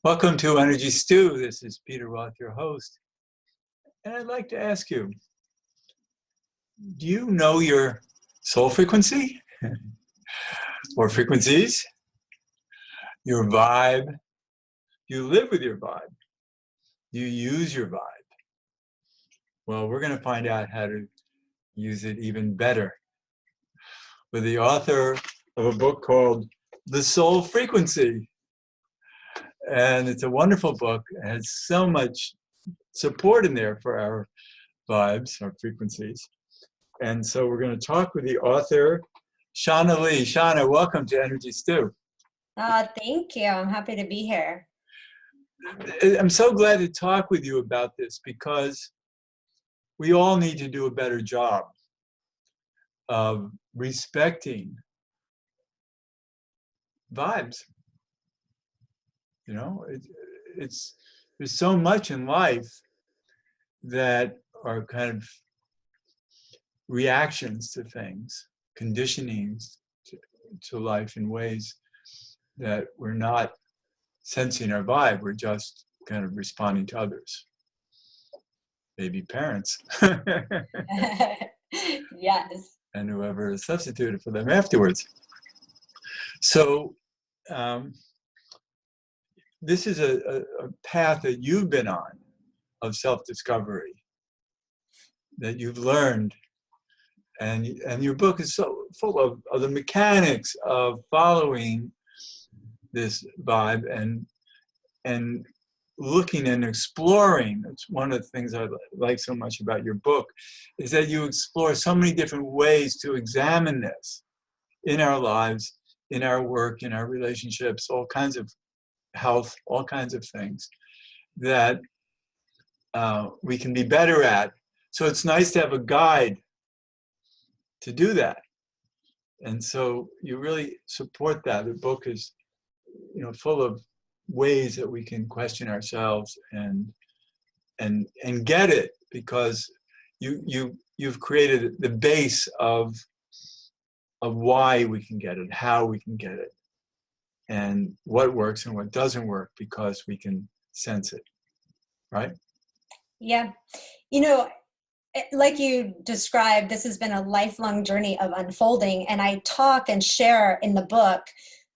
Welcome to Energy Stew. This is Peter Roth, your host. And I'd like to ask you, do you know your soul frequency or frequencies? Your vibe? Do you live with your vibe? Do you use your vibe? Well, we're going to find out how to use it even better with the author of a book called The Soul Frequency. And it's a wonderful book. It has so much support in there for our vibes, our frequencies. And so we're going to talk with the author, Shanna Lee. Shanna, welcome to Energy Stew. Thank you. I'm happy to be here. I'm so glad to talk with you about this because we all need to do a better job of respecting vibes. You know, there's so much in life that are kind of reactions to things, conditionings to life in ways that we're not sensing our vibe, we're just kind of responding to others. Maybe parents. Yes. And whoever is substituted for them afterwards. So this is a path that you've been on of self-discovery, that you've learned. And your book is so full of the mechanics of following this vibe and looking and exploring. It's one of the things I like so much about your book, is that you explore so many different ways to examine this in our lives, in our work, in our relationships, all kinds of health, all kinds of things that we can be better at. So it's nice to have a guide to do that. And so you really support that. The book is, full of ways that we can question ourselves and get it, because you've created the base of why we can get it, how we can get it, and what works and what doesn't work, because we can sense it, right? Yeah. Like you described, this has been a lifelong journey of unfolding, and I talk and share in the book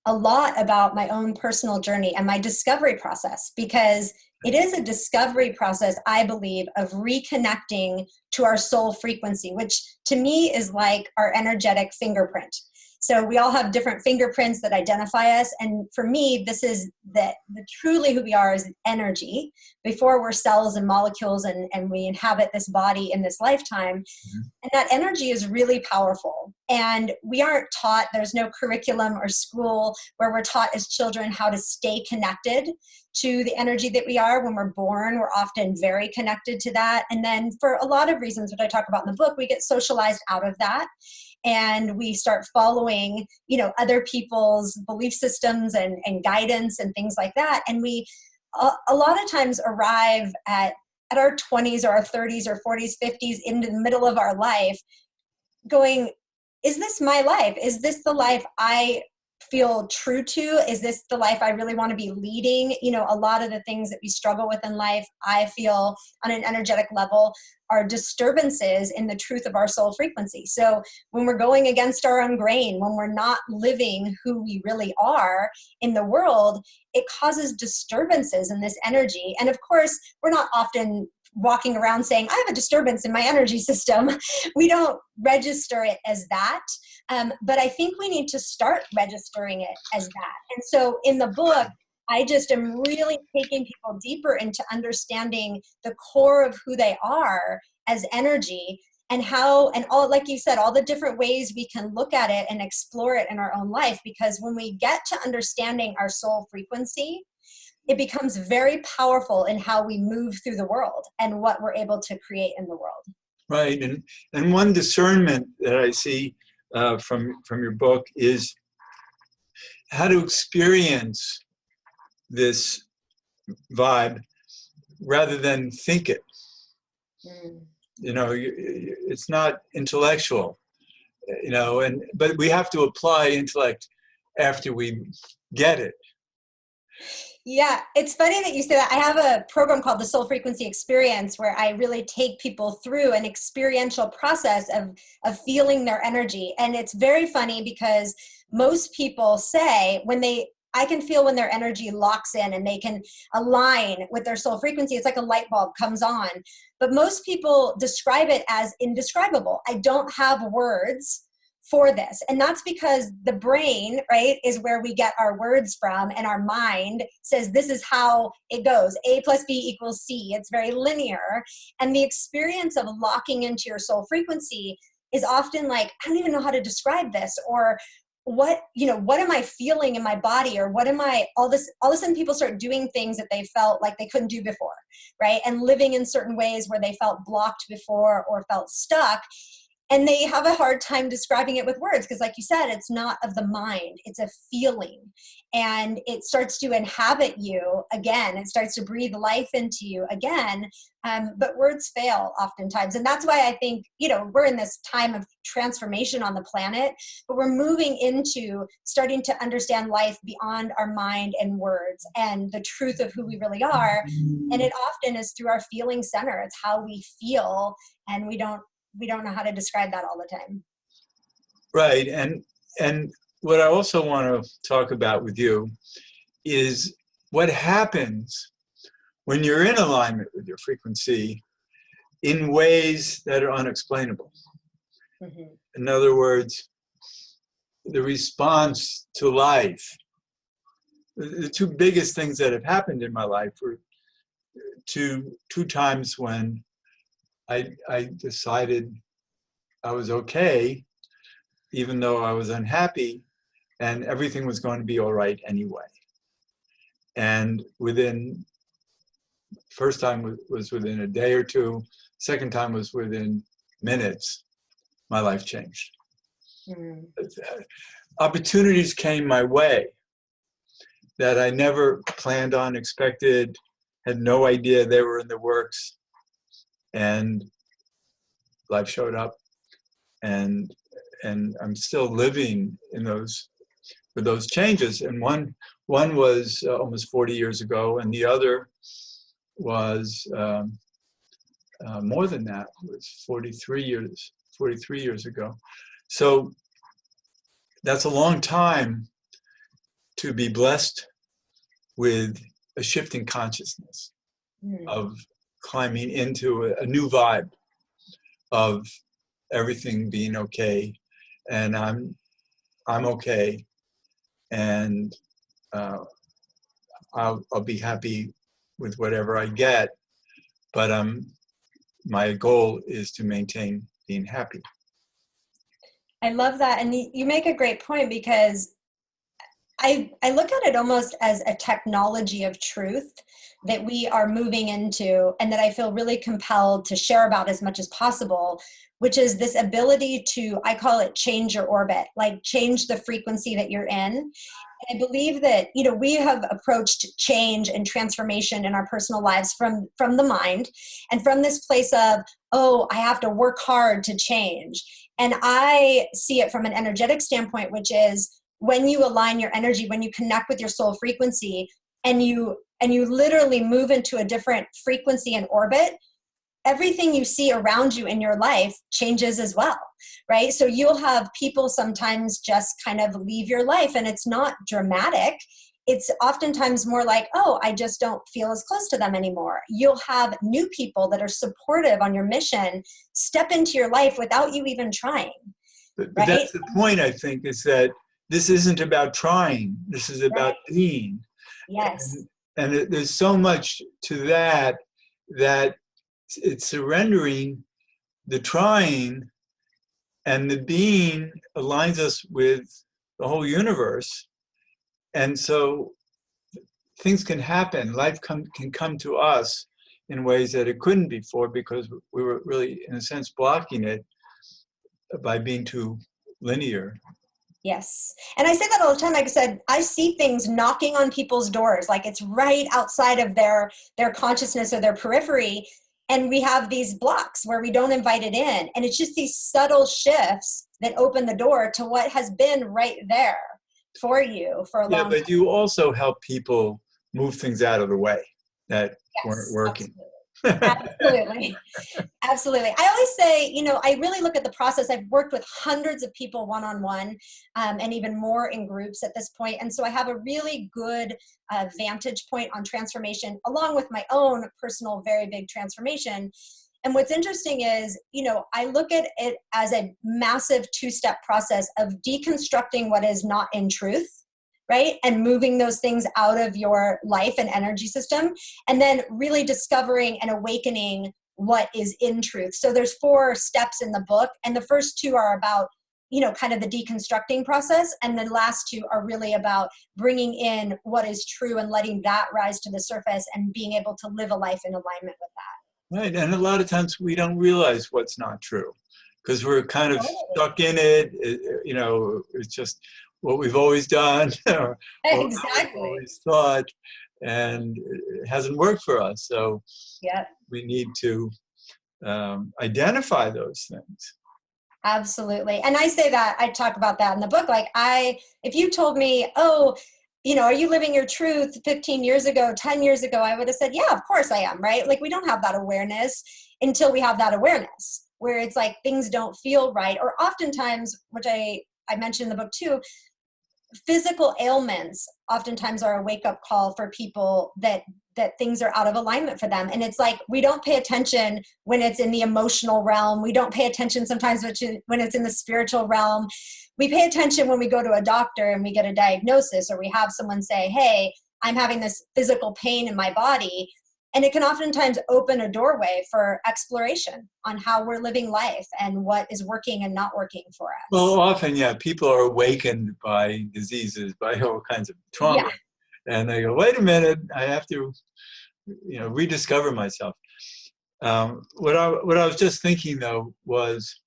a lot about my own personal journey and my discovery process, because it is a discovery process, I believe, of reconnecting to our soul frequency, which to me is like our energetic fingerprint. So we all have different fingerprints that identify us. And for me, this is the truly who we are is energy before we're cells and molecules and we inhabit this body in this lifetime. Mm-hmm. And that energy is really powerful. And we aren't taught, there's no curriculum or school where we're taught as children how to stay connected to the energy that we are. When we're born, we're often very connected to that. And then for a lot of reasons, which I talk about in the book, we get socialized out of that. And we start following, other people's belief systems and guidance and things like that. And we, a lot of times, arrive at our 20s or our 30s or 40s, 50s, into the middle of our life, going, is this my life? Is this the life I feel true to? Is this the life I really want to be leading? A lot of the things that we struggle with in life, I feel on an energetic level, are disturbances in the truth of our soul frequency. So when we're going against our own grain, when we're not living who we really are in the world, it causes disturbances in this energy. And of course, we're not often walking around saying, I have a disturbance in my energy system. We don't register it as that. But I think we need to start registering it as that. And so in the book, I just am really taking people deeper into understanding the core of who they are as energy, and how, and all, like you said, all the different ways we can look at it and explore it in our own life. Because when we get to understanding our soul frequency, it becomes very powerful in how we move through the world and what we're able to create in the world. Right. And one discernment that I see from your book is how to experience this vibe rather than think it. It's not intellectual, but we have to apply intellect after we get it. Yeah, it's funny that you say that. I have a program called the Soul Frequency Experience where I really take people through an experiential process of feeling their energy. And it's very funny because most people say I can feel when their energy locks in and they can align with their soul frequency. It's like a light bulb comes on. But most people describe it as indescribable. I don't have words for this. And that's because the brain, right, is where we get our words from, and our mind says this is how it goes. A plus B equals C. It's very linear. And the experience of locking into your soul frequency is often like, I don't even know how to describe this, or what am I feeling in my body, or what am I, all of a sudden people start doing things that they felt like they couldn't do before, right? And living in certain ways where they felt blocked before or felt stuck. And they have a hard time describing it with words because, like you said, it's not of the mind, it's a feeling. And it starts to inhabit you again. It starts to breathe life into you again. But words fail oftentimes. And that's why I think, we're in this time of transformation on the planet, but we're moving into starting to understand life beyond our mind and words and the truth of who we really are. And it often is through our feeling center. It's how we feel, and we don't know how to describe that all the time. Right. And what I also want to talk about with you is what happens when you're in alignment with your frequency in ways that are unexplainable. Mm-hmm. In other words, the response to life. The two biggest things that have happened in my life were two times when I decided I was okay, even though I was unhappy, and everything was going to be all right anyway. And first time was within a day or two, second time was within minutes, my life changed. Mm. Opportunities came my way that I never planned on, expected, had no idea they were in the works. And life showed up, and I'm still living with those changes. And one was almost 40 years ago, and the other was more than that. It was 43 years ago. So that's a long time to be blessed with a shift in consciousness, of climbing into a new vibe of everything being okay, and I'm okay, and I'll be happy with whatever I get, but my goal is to maintain being happy. I love that, and you make a great point, because I look at it almost as a technology of truth that we are moving into, and that I feel really compelled to share about as much as possible, which is this ability to, I call it change your orbit, like change the frequency that you're in. And I believe that, we have approached change and transformation in our personal lives from the mind, and from this place of, oh, I have to work hard to change. And I see it from an energetic standpoint, which is when you align your energy, when you connect with your soul frequency, and you literally move into a different frequency and orbit, everything you see around you in your life changes as well, right? So you'll have people sometimes just kind of leave your life, and it's not dramatic. It's oftentimes more like, oh, I just don't feel as close to them anymore. You'll have new people that are supportive on your mission step into your life without you even trying. But that's the point, I think, is that this isn't about trying. This is about being. Yes. And there's so much to that it's surrendering the trying, and the being aligns us with the whole universe. And so things can happen. Life can come to us in ways that it couldn't before, because we were really, in a sense, blocking it by being too linear. Yes. And I say that all the time. Like I said, I see things knocking on people's doors, like it's right outside of their consciousness or their periphery. And we have these blocks where we don't invite it in. And it's just these subtle shifts that open the door to what has been right there for you for a long time. Yeah, but you also help people move things out of the way that weren't Yes, working. absolutely. Absolutely. Absolutely. I always say, I really look at the process. I've worked with hundreds of people one-on-one, and even more in groups at this point. And so I have a really good vantage point on transformation, along with my own personal, very big transformation. And what's interesting is, I look at it as a massive two-step process of deconstructing what is not in truth, right? And moving those things out of your life and energy system, and then really discovering and awakening what is in truth. So there's 4 steps in the book, and the first 2 are about, kind of the deconstructing process, and the last 2 are really about bringing in what is true and letting that rise to the surface and being able to live a life in alignment with that. Right, and a lot of times we don't realize what's not true because we're kind of stuck in it. It's just what we've always done, or what we've always thought, and it hasn't worked for us. So we need to identify those things. Absolutely. And I say that, I talk about that in the book. Like if you told me, are you living your truth 15 years ago, 10 years ago, I would have said, yeah, of course I am, right? Like we don't have that awareness until we have that awareness where it's like things don't feel right. Or oftentimes, which I mentioned in the book too, physical ailments oftentimes are a wake-up call for people that things are out of alignment for them. And it's like, we don't pay attention when it's in the emotional realm. We don't pay attention sometimes when it's in the spiritual realm. We pay attention when we go to a doctor and we get a diagnosis, or we have someone say, hey, I'm having this physical pain in my body. And it can oftentimes open a doorway for exploration on how we're living life and what is working and not working for us. Well, often, people are awakened by diseases, by all kinds of trauma. Yeah. And they go, wait a minute, I have to, rediscover myself. What I was just thinking, though, was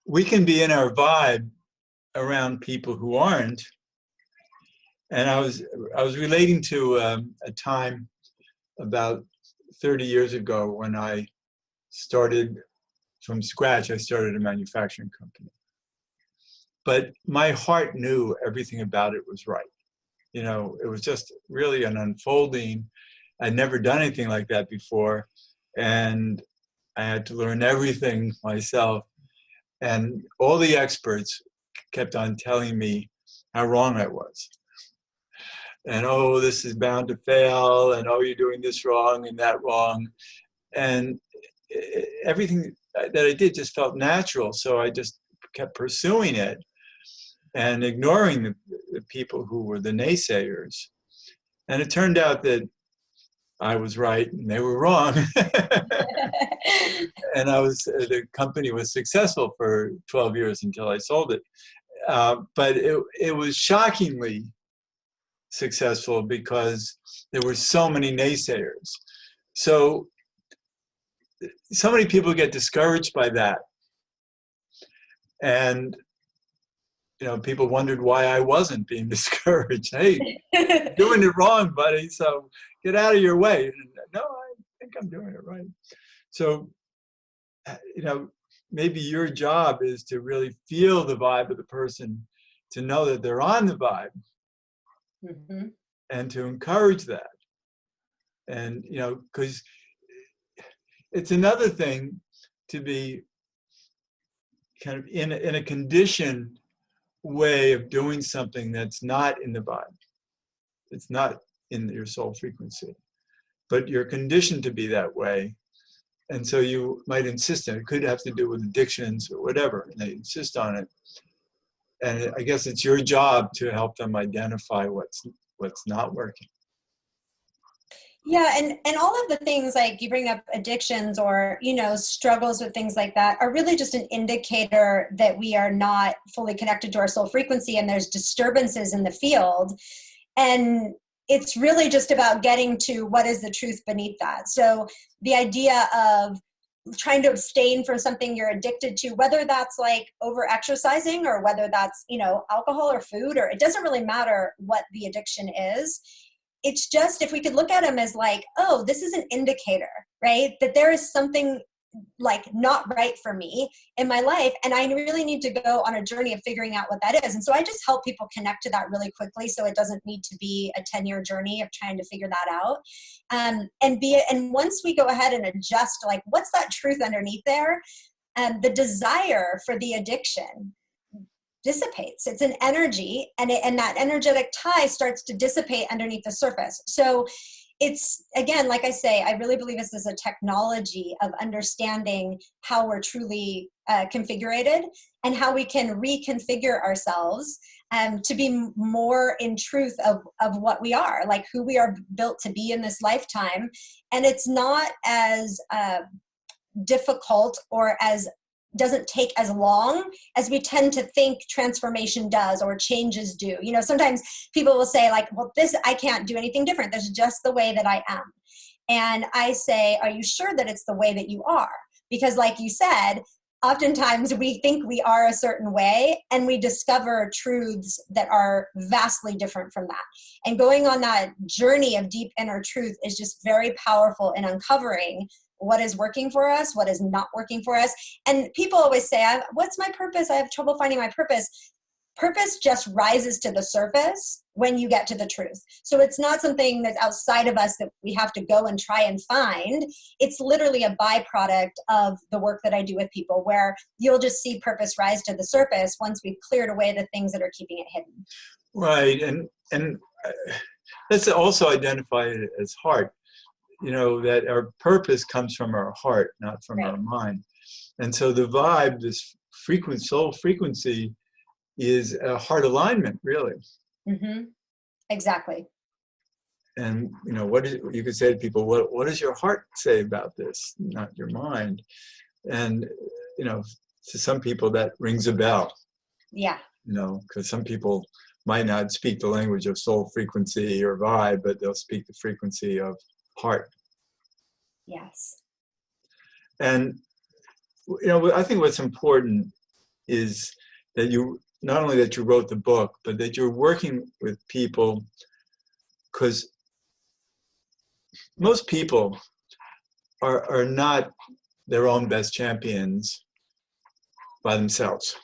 we can be in our vibe around people who aren't. And I was relating to a time about 30 years ago when I started from scratch. I started a manufacturing company. But my heart knew everything about it was right. It was just really an unfolding. I'd never done anything like that before. And I had to learn everything myself. And all the experts kept on telling me how wrong I was. And, oh, this is bound to fail. And, oh, you're doing this wrong and that wrong. And everything that I did just felt natural. So I just kept pursuing it and ignoring the people who were the naysayers. And it turned out that I was right and they were wrong. And the company was successful for 12 years until I sold it. But it was shockingly successful because there were so many naysayers. So many people get discouraged by that. And people wondered why I wasn't being discouraged. Hey, you're doing it wrong, buddy, so get out of your way. No, I think I'm doing it right. So, maybe your job is to really feel the vibe of the person, to know that they're on the vibe, mm-hmm. and to encourage that. And, because it's another thing to be kind of in a conditioned way of doing something that's not in the vibe. It's not in your soul frequency, but you're conditioned to be that way. And so you might insist on it. It could have to do with addictions or whatever, and they insist on it. And I guess it's your job to help them identify what's not working. Yeah, and all of the things like you bring up addictions or, struggles with things like that are really just an indicator that we are not fully connected to our soul frequency and there's disturbances in the field. And it's really just about getting to what is the truth beneath that. So the idea of trying to abstain from something you're addicted to, whether that's like over exercising or whether that's, alcohol or food, or it doesn't really matter what the addiction is. It's just, if we could look at them as like, oh, this is an indicator, right? That there is something like not right for me in my life, and I really need to go on a journey of figuring out what that is. And so I just help people connect to that really quickly, so it doesn't need to be a 10-year journey of trying to figure that out. And once we go ahead and adjust, like, what's that truth underneath there, the desire for the addiction dissipates. It's an energy, and that energetic tie starts to dissipate underneath the surface. So it's, again, like I say, I really believe this is a technology of understanding how we're truly configurated, and how we can reconfigure ourselves to be more in truth of what we are, like who we are built to be in this lifetime. And it's not as difficult, or as doesn't take as long as we tend to think transformation does or changes do. You know, sometimes people will say like, well, I can't do anything different. This is just the way that I am. And I say, are you sure that it's the way that you are? Because like you said, oftentimes we think we are a certain way, and we discover truths that are vastly different from that. And going on that journey of deep inner truth is just very powerful in uncovering what is working for us, what is not working for us. And people always say, what's my purpose? I have trouble finding my purpose. Purpose just rises to the surface when you get to the truth. So it's not something that's outside of us that we have to go and try and find. It's literally a byproduct of the work that I do with people, where you'll just see purpose rise to the surface once we've cleared away the things that are keeping it hidden. Right, and let's also identify it as heart. You know, that our purpose comes from our heart, not from our mind. And so the vibe, this soul frequency, is a heart alignment, really. Mm-hmm. Exactly. And you know, you could say to people, what does your heart say about this, not your mind? And you know, to some people that rings a bell. Yeah. You know, because some people might not speak the language of soul frequency or vibe, but they'll speak the frequency of heart. Yes. And you know, I think what's important is that you, not only that you wrote the book, but that you're working with people, because most people are not their own best champions by themselves.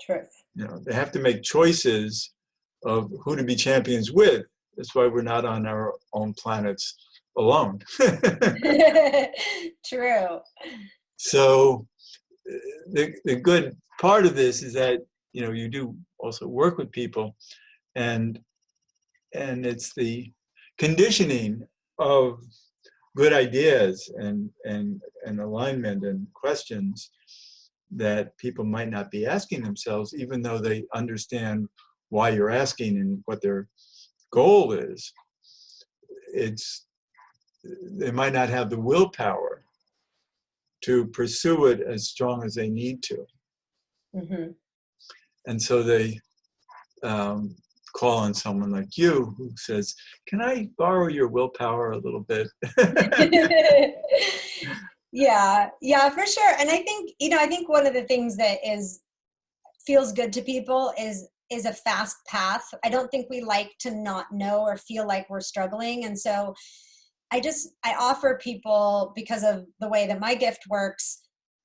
Truth. You know, they have to make choices of who to be champions with. That's why we're not on our own planets alone. True. So the good part of this is that, you know, you do also work with people, and it's the conditioning of good ideas and alignment and questions that people might not be asking themselves, even though they understand why you're asking and what their goal is. They might not have the willpower to pursue it as strong as they need to. Mm-hmm. And so they call on someone like you who says, can I borrow your willpower a little bit? Yeah, for sure. And I think, you know, I think one of the things that feels good to people is a fast path. I don't think we like to not know or feel like we're struggling. And so I offer people, because of the way that my gift works,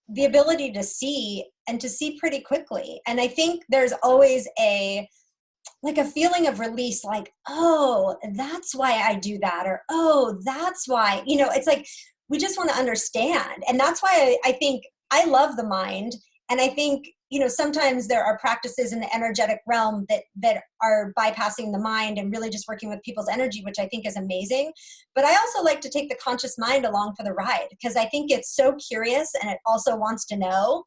the ability to see, and to see pretty quickly. And I think there's always a feeling of release, like, oh, that's why I do that. Or, oh, that's why, you know, it's like, we just want to understand. And that's why I think I love the mind. And I think, you know, sometimes there are practices in the energetic realm that are bypassing the mind and really just working with people's energy, which I think is amazing. But I also like to take the conscious mind along for the ride, because I think it's so curious and it also wants to know.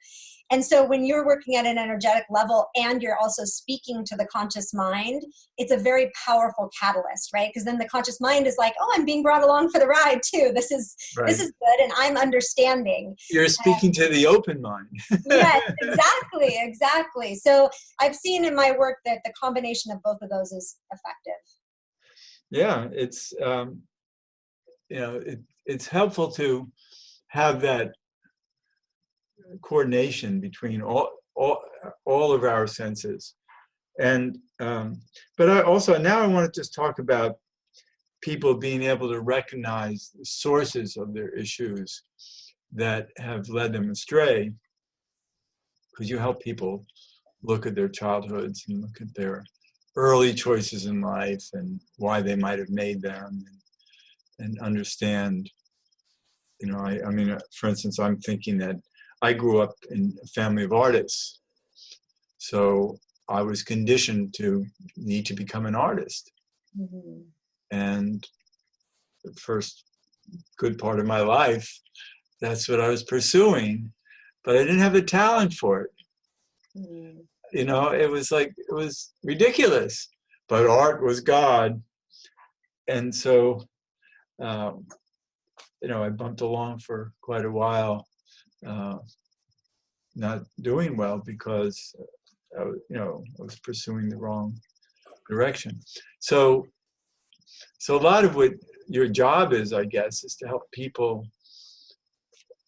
And so when you're working at an energetic level and you're also speaking to the conscious mind, it's a very powerful catalyst, right? Because then the conscious mind is like, oh, I'm being brought along for the ride too. This is good, and I'm understanding. You're speaking to the open mind. Yes, exactly. So I've seen in my work that the combination of both of those is effective. Yeah, it's you know, it's helpful to have that coordination between all of our senses. And but I want to just talk about people being able to recognize the sources of their issues that have led them astray, because you help people look at their childhoods and look at their early choices in life and why they might have made them, and understand, you know, I mean, for instance, I'm thinking that I grew up in a family of artists. So I was conditioned to need to become an artist. Mm-hmm. And the first good part of my life, that's what I was pursuing, but I didn't have the talent for it. Mm-hmm. You know, it was like, it was ridiculous, but art was God. And so, you know, I bumped along for quite a while, not doing well because, you know, I was pursuing the wrong direction. So a lot of what your job is, I guess, is to help people,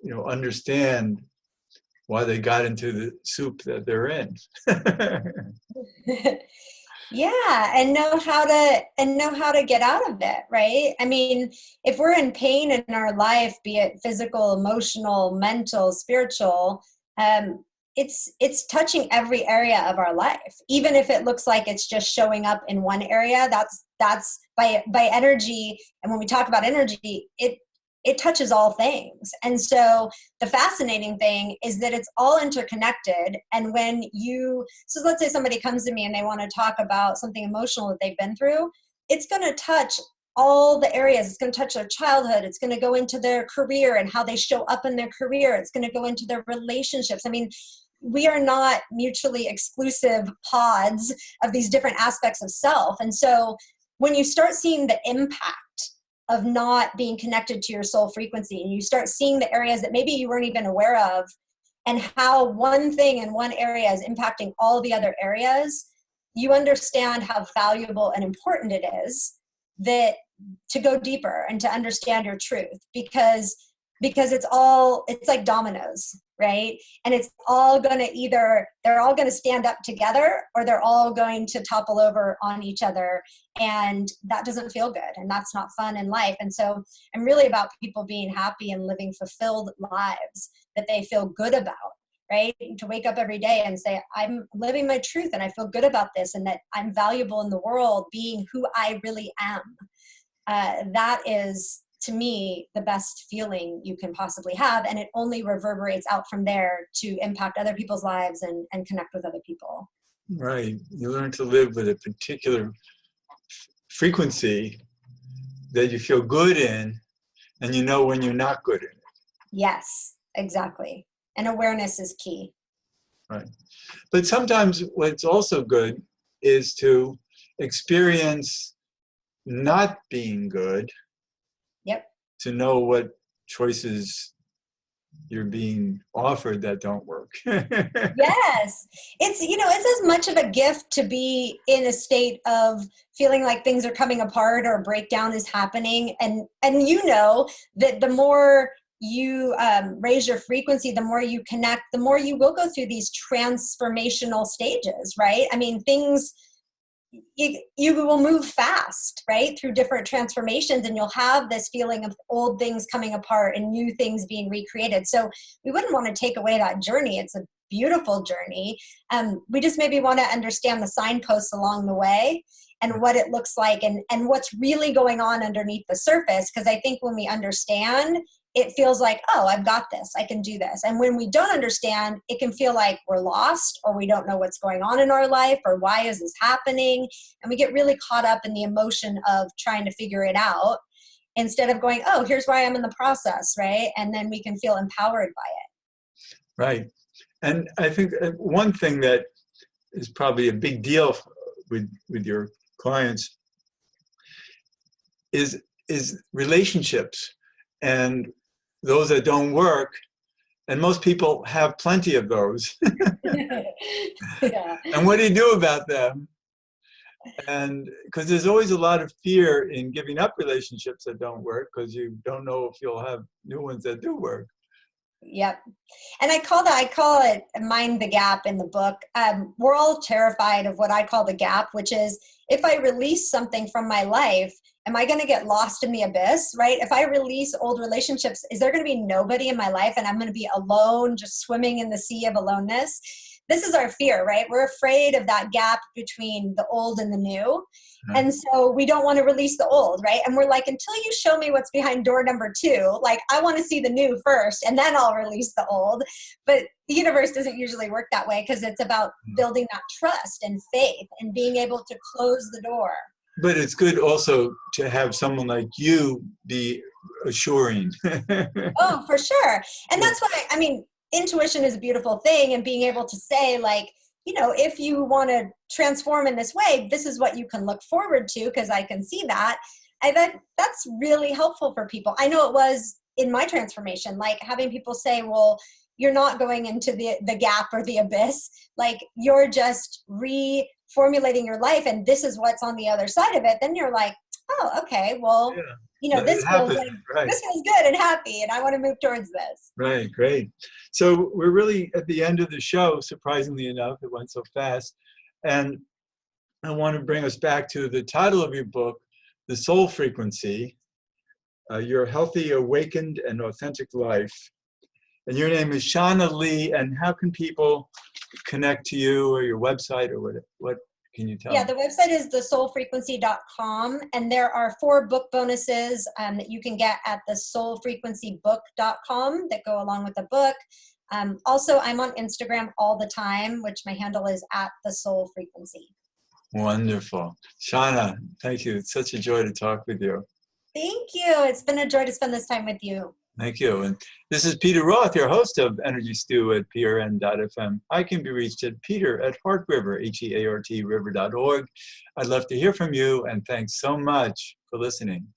you know, understand why they got into the soup that they're in. Yeah, and know how to get out of it, right? I mean, if we're in pain in our life, be it physical, emotional, mental, spiritual, it's touching every area of our life. Even if it looks like it's just showing up in one area, that's by energy. And when we talk about energy, it touches all things. And so the fascinating thing is that it's all interconnected. And so let's say somebody comes to me and they want to talk about something emotional that they've been through, it's going to touch all the areas. It's going to touch their childhood. It's going to go into their career and how they show up in their career. It's going to go into their relationships. I mean, we are not mutually exclusive pods of these different aspects of self. And so when you start seeing the impact of not being connected to your soul frequency, and you start seeing the areas that maybe you weren't even aware of, and how one thing in one area is impacting all the other areas, you understand how valuable and important it is that to go deeper and to understand your truth, because it's like dominoes, right? And it's all going to they're all going to stand up together, or they're all going to topple over on each other. And that doesn't feel good. And that's not fun in life. And so I'm really about people being happy and living fulfilled lives that they feel good about, right? To wake up every day and say, I'm living my truth and I feel good about this, and that I'm valuable in the world being who I really am. That is, to me, the best feeling you can possibly have. And it only reverberates out from there to impact other people's lives and connect with other people. Right. You learn to live with a particular frequency that you feel good in, and you know when you're not good in it. Yes, exactly. And awareness is key. Right. But sometimes what's also good is to experience not being good. Yep. To know what choices you're being offered that don't work. Yes. It's as much of a gift to be in a state of feeling like things are coming apart or a breakdown is happening. And you know that the more you raise your frequency, the more you connect, the more you will go through these transformational stages, right? I mean, you will move fast, right, through different transformations, and you'll have this feeling of old things coming apart and new things being recreated. So we wouldn't want to take away that journey. It's a beautiful journey. We just maybe want to understand the signposts along the way and what it looks like, and what's really going on underneath the surface. Because I think when we understand, it feels like, oh, I've got this, I can do this. And when we don't understand, it can feel like we're lost, or we don't know what's going on in our life, or why is this happening? And we get really caught up in the emotion of trying to figure it out, instead of going, oh, here's why I'm in the process, right? And then we can feel empowered by it. Right. And I think one thing that is probably a big deal with your clients is relationships, and those that don't work. And most people have plenty of those. Yeah. And what do you do about them? And because there's always a lot of fear in giving up relationships that don't work, because you don't know if you'll have new ones that do work. Yep. And I call it mind the gap in the book. We're all terrified of what I call the gap, which is if I release something from my life, am I going to get lost in the abyss, right? If I release old relationships, is there going to be nobody in my life and I'm going to be alone, just swimming in the sea of aloneness? This is our fear, right? We're afraid of that gap between the old and the new. Right. And so we don't want to release the old, right? And we're like, until you show me what's behind door number 2, like I want to see the new first and then I'll release the old. But the universe doesn't usually work that way because it's about building that trust and faith and being able to close the door. But it's good also to have someone like you be assuring. Oh, for sure. And that's why, I mean, intuition is a beautiful thing, and being able to say, like, you know, if you want to transform in this way, this is what you can look forward to because I can see that. That's really helpful for people. I know it was in my transformation, like having people say, well, you're not going into the gap or the abyss. Like you're just reformulating your life and this is what's on the other side of it. Then you're like, oh, okay, well, you know, this feels like, this feels good and happy and I want to move towards this. Right, great. So we're really at the end of the show, surprisingly enough, it went so fast. And I want to bring us back to the title of your book, The Soul Frequency, Your Healthy, Awakened, and Authentic Life. And your name is Shanna Lee, and how can people connect to you or your website or what can you tell Yeah, me? the website is thesoulfrequency.com, and there are 4 book bonuses that you can get at thesoulfrequencybook.com that go along with the book. Also, I'm on Instagram all the time, which my handle is @thesoulfrequency. Wonderful. Shanna, thank you. It's such a joy to talk with you. Thank you. It's been a joy to spend this time with you. Thank you. And this is Peter Roth, your host of Energy Stew at prn.fm. I can be reached at peter@heartriver, HEART river.org. I'd love to hear from you, and thanks so much for listening.